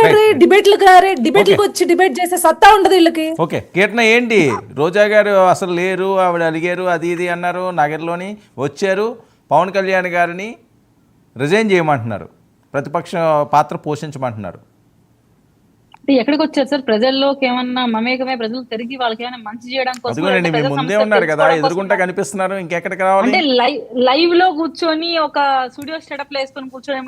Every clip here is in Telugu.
చూడరే, డిబేట్లకు రారే, డిబేట్లకు వచ్చి డిబేట్ చేసే సత్తా ఉండదు వీళ్ళకి. ఓకే, కీర్తన ఏంటి? రోజా గారు అసలు లేరు, ఆవిడ అడిగారు, అది ఇది అన్నారు, నగర్లోని వచ్చారు, పవన్ కళ్యాణ్ గారిని రిజైన్ చేయమంటున్నారు, ప్రతిపక్ష పాత్ర పోషించమంటున్నారు. ఎక్కడికి వచ్చారు సార్? ప్రజల్లోకి ఏమన్నా మమేకమే, ప్రజలు తిరిగి వాళ్ళకి ఏమైనా మంచి చేయడం కోసం, అదిగోనండి మీ ముందే ఉన్నారు కదా, ఎదురుకుంటా కనిపిస్తున్నారు, ఇంకెక్కడికి రావాలి? అంటే లైవ్ లో కూర్చొని ఒక స్టూడియో స్టెటప్ వేసుకొని కూర్చొని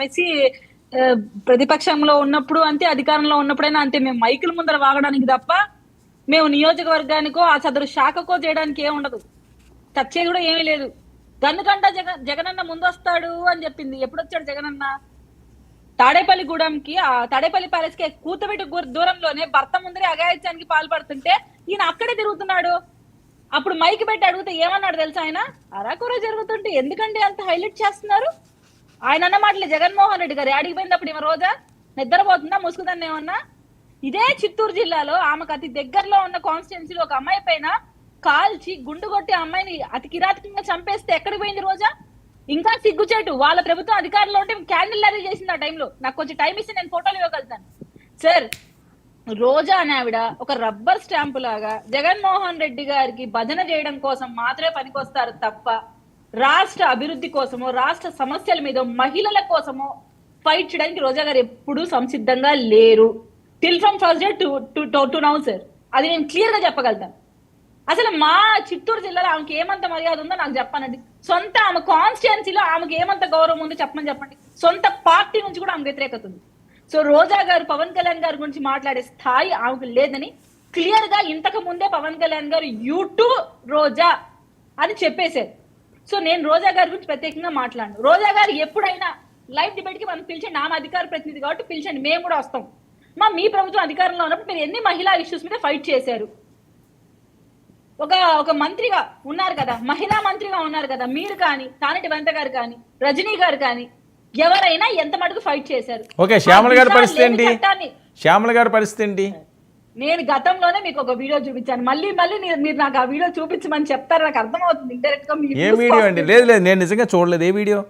ప్రతిపక్షంలో ఉన్నప్పుడు అంతే, అధికారంలో ఉన్నప్పుడైనా అంతే, మేము మైకుల ముందర వాగడానికి తప్ప మేము నియోజకవర్గానికో ఆ సదరు శాఖకో చేయడానికి ఏమి ఉండదు. చచ్చేది కూడా ఏమీ లేదు. గన్నుకంట జగనన్న ముందు వస్తాడు అని చెప్పింది. ఎప్పుడు వచ్చాడు జగనన్న? తాడేపల్లిగూడెంకి, ఆ తాడేపల్లి ప్యాలెస్ కి కూతబెట్టి దూరంలోనే భర్త ముందరే అఘాయిత్యానికి పాల్పడుతుంటే ఈయన అక్కడే తిరుగుతున్నాడు. అప్పుడు మైక్ పెట్టి అడిగితే ఏమన్నాడు తెలుసా ఆయన? అరాకొర జరుగుతుంటే ఎందుకంటే అంత హైలైట్ చేస్తున్నారు? ఆయన అన్న మాటలే జగన్మోహన్ రెడ్డి గారు. ఆడికి పోయినప్పుడు ఈమె రోజా నిద్రపోతుందా, ముసుగుదాన్ని ఏమన్నా? ఇదే చిత్తూరు జిల్లాలో ఆమెకు అతి దగ్గరలో ఉన్న కాన్స్టిట్యున్సీలో ఒక అమ్మాయి పైన కాల్చి గుండు కొట్టి అమ్మాయిని అతి కిరాతకంగా చంపేస్తే ఎక్కడికి పోయింది రోజా? ఇంకా సిగ్గుచేటు. వాళ్ళ ప్రభుత్వం అధికారంలో ఉంటే క్యాండిల్ ర్యాలీ చేసింది ఆ టైంలో. నాకు కొంచెం టైం ఇస్తే నేను ఫోటోలు ఇవ్వగలుగుతాను సార్. రోజా అనే ఆవిడ ఒక రబ్బర్ స్టాంపు లాగా జగన్మోహన్ రెడ్డి గారికి భజన చేయడం కోసం మాత్రమే పనికొస్తారు తప్ప రాష్ట్ర అభివృద్ధి కోసమో, రాష్ట్ర సమస్యల మీద, మహిళల కోసమో ఫైట్ చేయడానికి రోజా గారు ఎప్పుడూ సంసిద్ధంగా లేరు. Till from first day to now sir. అది నేను క్లియర్ గా చెప్పగలుగుతాను. అసలు మా చిత్తూరు జిల్లాలో ఆమెకి ఏమంత మర్యాద ఉందో నాకు చెప్పనండి. సొంత ఆమె కాన్స్టిట్యున్సీలో ఆమెకి ఏమంత గౌరవం ఉందో చెప్పండి. సొంత పార్టీ నుంచి కూడా ఆమె వ్యతిరేకత ఉంది. సో రోజా గారు పవన్ కళ్యాణ్ గారి గురించి మాట్లాడే స్థాయి ఆమెకు లేదని క్లియర్ గా ఇంతకు ముందే పవన్ కళ్యాణ్ గారు యూట్యూబ్ రోజా అని చెప్పేశారు. సో నేను రోజా గారి గురించి ప్రత్యేకంగా మాట్లాడను. రోజా గారు ఎప్పుడైనా లైవ్ డిబేట్ కి మనం పిలిచండి, ఆమె అధికార ప్రతినిధి కాబట్టి పిలిచండి, మేము కూడా వస్తాం. మీ ప్రభుత్వం అధికారంలో ఉన్నప్పుడు మీరు ఎన్ని మహిళా ఇష్యూస్ మీద ఫైట్ చేశారు? ఒక మంత్రిగా ఉన్నారు కదా, మహిళా మంత్రిగా ఉన్నారు కదా, మీరు కానీ, తానేటి వనిత గారు కానీ, రజనీ గారు కానీ, ఎవరైనా ఎంత మటుకు ఫైట్ చేశారు? ఓకే, శ్యామల గారి పరిస్థితి ఏంటి? శ్యామల గారి పరిస్థితి ఏంటి? నేను గతంలోనే మీకు ఒక వీడియో చూపించాను. మళ్ళీ మీరు నాకు ఆ వీడియో చూపించమని చెప్తారు, నాకు అర్థమవుతుంది ఇండైరెక్ట్ గా. ఏ వీడియో అండి? లేదు నేను నిజంగా చూడలేదు. ఏ వీడియో?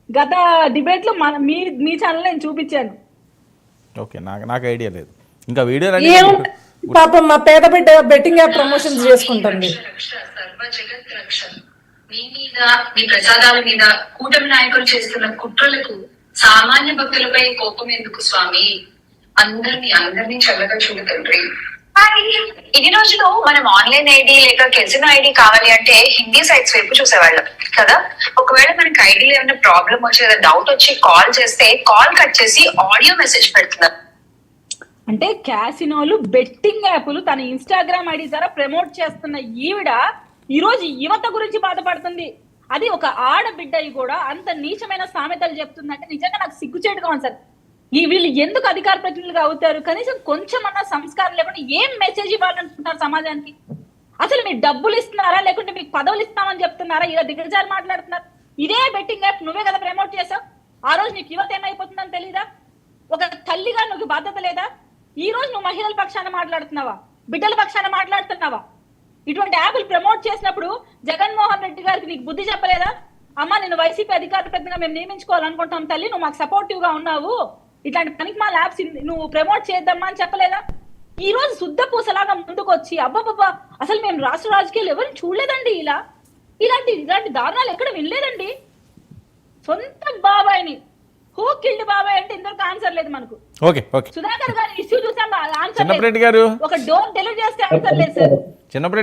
గత డిబేట్ లో మీ ఛానల్ నేను చూపించాను. ఓకే, నాకు ఐడియా లేదు. ఇంకా వీడియో పాపం మా పేద బిడ్డ బెట్టింగ్ యాప్ ప్రమోషన్స్ చేసుకుంటుంది. మీ మీద, మీ ప్రసాదాల మీద కూటమి నాయకులు చేస్తున్న కుట్రలకు సామాన్య భక్తులపై కోపం ఎందుకు స్వామి? అందరినీ చల్లగా చూడు తండ్రి. ఇన్ని రోజులు మనం ఆన్లైన్ ఐడి లేక కెజినో ఐడి కావాలి అంటే హిందీ సైట్స్ వైపు చూసేవాళ్ళం కదా. ఒకవేళ మనకి ఐడీలో ఏమైనా ప్రాబ్లం వచ్చి లేదా డౌట్ వచ్చి కాల్ చేస్తే కాల్ కట్ చేసి ఆడియో మెసేజ్ పెడుతున్నారు. అంటే క్యాసినోలు, బెట్టింగ్ యాప్లు తన ఇన్స్టాగ్రామ్ ఐడి ద్వారా ప్రమోట్ చేస్తున్న ఈవిడ ఈ రోజు యువత గురించి బాధపడుతుంది. అది ఒక ఆడబిడ్డ కూడా అంత నీచమైన సామెతలు చెప్తుందంటే నిజంగా నాకు సిగ్గుచేటుగా ఉంది సార్. వీళ్ళు ఎందుకు అధికార ప్రతినిధులుగా అవుతారు? కనీసం కొంచెమన్నా సంస్కారం లేకుండా ఏం మెసేజ్ ఇవ్వాలనుకుంటున్నారు సమాజానికి? అసలు మీరు డబ్బులు ఇస్తున్నారా లేకుంటే మీకు పదవులు ఇస్తామని చెప్తున్నారా? ఇలా దిగజారి మాట్లాడుతున్నారు. ఇదే బెట్టింగ్ యాప్ నువ్వే కదా ప్రమోట్ చేసావు. ఆ రోజు నీకు యువత ఏమైపోతుందని తెలీదా? ఒక తల్లిగా నువ్వు బాధ్యత లేదా? ఈ రోజు నువ్వు మహిళల పక్షాన మాట్లాడుతున్నావా? బిడ్డల పక్షాన మాట్లాడుతున్నావా? ఇటువంటి యాప్లు ప్రమోట్ చేసినప్పుడు జగన్మోహన్ రెడ్డి గారికి నీకు బుద్ధి చెప్పలేదా? అమ్మ, నేను వైసీపీ అధికార ప్రతినిధిగా మేము నియమించుకోవాలనుకుంటాం తల్లి, నువ్వు మాకు సపోర్టివ్ గా ఉన్నావు, ఇట్లాంటి పనికి మా యాప్స్ నువ్వు ప్రమోట్ చేద్దామా అని చెప్పలేదా? ఈ రోజు శుద్ధ పూసలాగా ముందుకు వచ్చి అబ్బబ్బబ్బా అసలు మేము రాష్ట్ర రాజకీయాలు ఎవరిని చూడలేదండి, ఇలాంటి దారుణాలు ఎక్కడ వినలేదండి. సొంత బాబాయిని హూ కిల్డ్ బాబాయ్ అంటే ఇంతవరకు ఆన్సర్ లేదు మనకు. ఓకే, సుధాకర్ గారి ఇష్యూ చూసాం, ఆన్సర్ చిన్నప్పటి గారు ఒక డోర్ డెలివరీ చేస్తే ఆన్సర్ లేదు సార్. చిన్నప్పటి